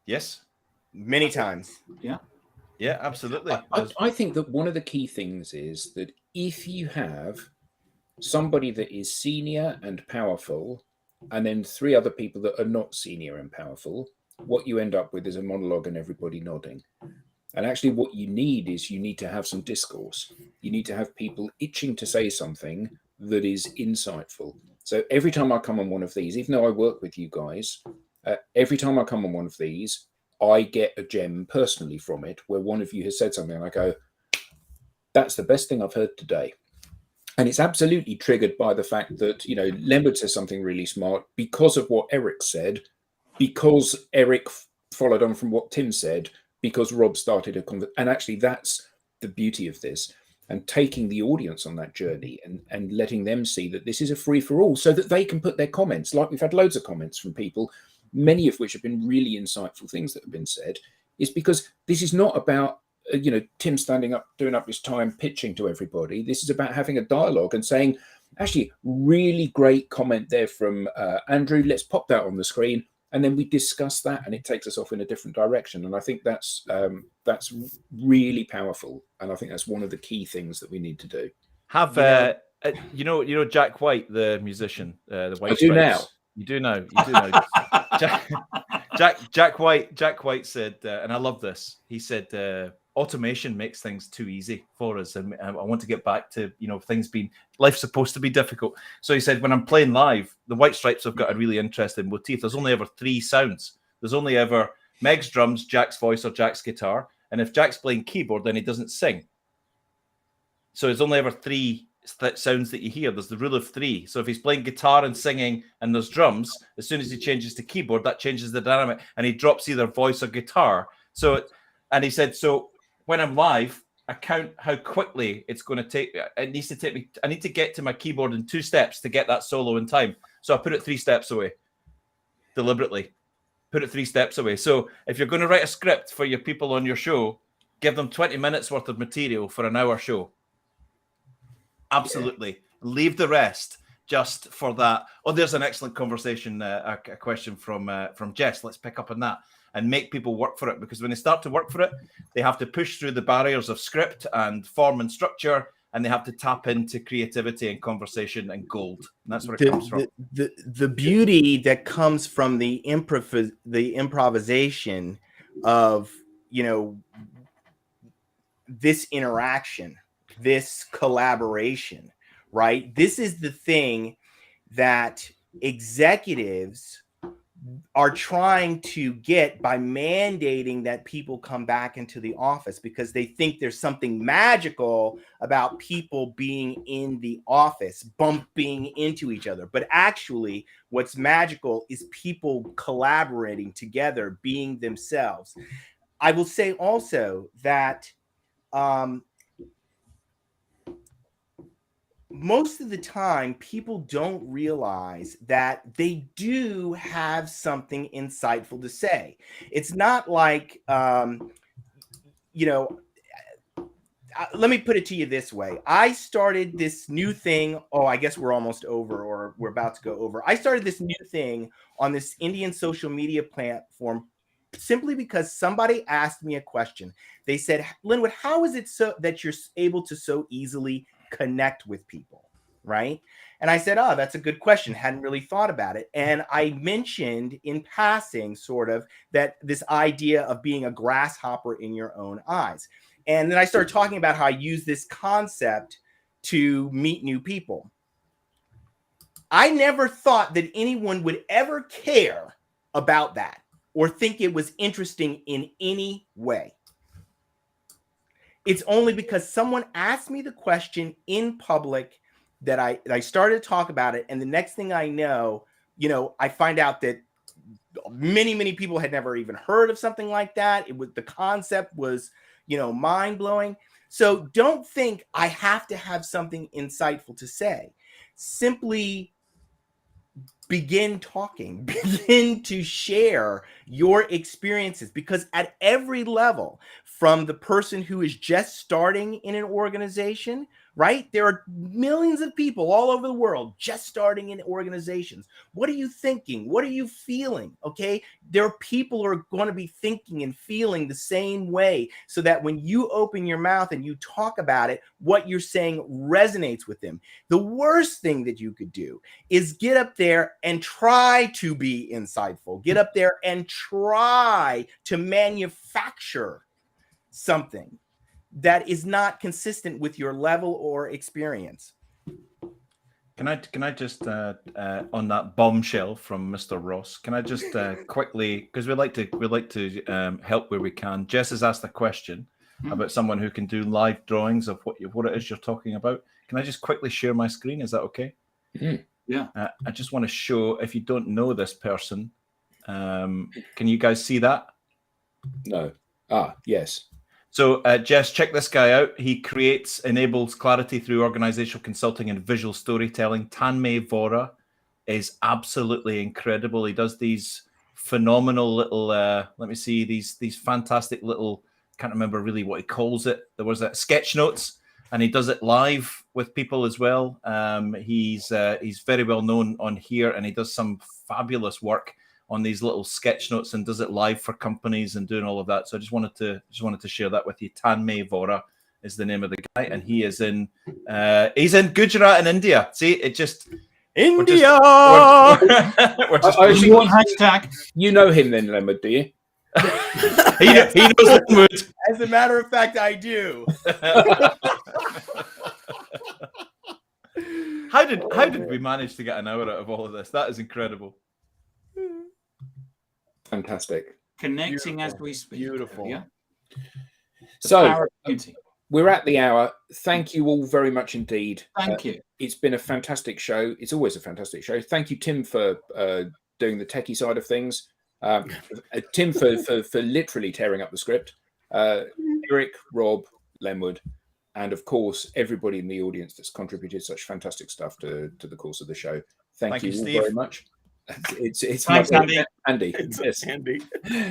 Yes. many times. Yeah, absolutely. I think that one of the key things is that if you have somebody that is senior and powerful, and then three other people that are not senior and powerful, what you end up with is a monologue and everybody nodding. And actually what you need to have some discourse. You need to have people itching to say something that is insightful. So every time I come on one of these, even though I work with you guys, every time I come on one of these, I get a gem personally from it where one of you has said something and I go, that's the best thing I've heard today. And it's absolutely triggered by the fact that, Lambert says something really smart because of what Eric said, because Eric followed on from what Tim said, because Rob started a conversation. And actually, that's the beauty of this. And taking the audience on that journey and letting them see that this is a free-for-all so that they can put their comments. Like we've had loads of comments from people, many of which have been really insightful things that have been said, is because this is not about, Tim standing up, doing up his time, pitching to everybody. This is about having a dialogue and saying, actually, really great comment there from Andrew. Let's pop that on the screen. And then we discuss that and it takes us off in a different direction. And I think that's really powerful. And I think that's one of the key things that we need to do. Have Jack White, the musician, the White I do Stripes? now. You do now. Jack White said, and I love this. He said, automation makes things too easy for us, and I want to get back to, you know, things being, life's supposed to be difficult. So he said, when I'm playing live, the White Stripes have got a really interesting motif. There's only ever 3 sounds. There's only ever Meg's drums, Jack's voice, or Jack's guitar. And if Jack's playing keyboard, then he doesn't sing. So it's only ever 3 sounds that you hear. There's the rule of 3. So if he's playing guitar and singing and there's drums, as soon as he changes to keyboard, that changes the dynamic, and he drops either voice or guitar. So, and he said, so when I'm live, I count how quickly it's going to take. It needs to take me. I need to get to my keyboard in 2 steps to get that solo in time. So I put it 3 steps away, deliberately. Put it 3 steps away. So if you're going to write a script for your people on your show, give them 20 minutes worth of material for an hour show. Absolutely. Yeah. Leave the rest just for that. Oh, there's an excellent conversation, a question from Jess. Let's pick up on that and make people work for it, because when they start to work for it, they have to push through the barriers of script and form and structure, and they have to tap into creativity and conversation and gold. And that's where it comes from. The beauty that comes from the improvisation of, you know, this interaction, this collaboration, right? This is the thing that executives are trying to get by mandating that people come back into the office, because they think there's something magical about people being in the office, bumping into each other. But actually, what's magical is people collaborating together, being themselves. I will say also that most of the time, people don't realize that they do have something insightful to say. It's not like, you know, let me put it to you this way. I started this new thing. Oh, I guess we're almost over, or we're about to go over. I started this new thing on this Indian social media platform simply because somebody asked me a question. They said, Linwood, how is it so that you're able to so easily connect with people, right? And I said, oh, that's a good question. Hadn't really thought about it. And I mentioned in passing sort of that this idea of being a grasshopper in your own eyes. And then I started talking about how I use this concept to meet new people. I never thought that anyone would ever care about that or think it was interesting in any way. It's only because someone asked me the question in public that I started to talk about it. And the next thing I know, you know, I find out that many, many people had never even heard of something like that. It was, the concept was, you know, mind blowing. So don't think I have to have something insightful to say. Simply begin talking, begin to share your experiences, because at every level, from the person who is just starting in an organization, right? There are millions of people all over the world just starting in organizations. What are you thinking? What are you feeling? Okay. There are people who are going to be thinking and feeling the same way, so that when you open your mouth and you talk about it, what you're saying resonates with them. The worst thing that you could do is get up there and try to be insightful. Get up there and try to manufacture something that is not consistent with your level or experience. Can I just on that bombshell from Mr. Ross? Can I just quickly, because we like to help where we can. Jess has asked a question about someone who can do live drawings of what it is you're talking about. Can I just quickly share my screen? Is that okay? Yeah. I just want to show, if you don't know this person, can you guys see that? No. Yes. So, Jess, check this guy out. He enables clarity through organizational consulting and visual storytelling. Tanmay Vora is absolutely incredible. He does these phenomenal little, let me see, these fantastic little, can't remember really what he calls it. There was sketch notes, and he does it live with people as well. He's very well known on here, and he does some fabulous work on these little sketch notes and does it live for companies and doing all of that. So I just wanted to share that with you. Tanmay Vora is the name of the guy, and he's in Gujarat in India. See, it just India. Hashtag. You know him then, Leonard, do you? he knows Linwood. As a matter of fact, I do. How did we manage to get an hour out of all of this? That is incredible. Fantastic. Connecting as we speak. Beautiful. Yeah. So Community. we're at the hour. Thank you all very much indeed. Thank you. It's been a fantastic show. It's always a fantastic show. Thank you, Tim, for doing the techie side of things. Tim for literally tearing up the script. Eric, Rob, Lenwood, and of course everybody in the audience that's contributed such fantastic stuff to the course of the show. Thank you all Steve. very much. It's Thanks, my Andy. Andy. It's Yes. Andy.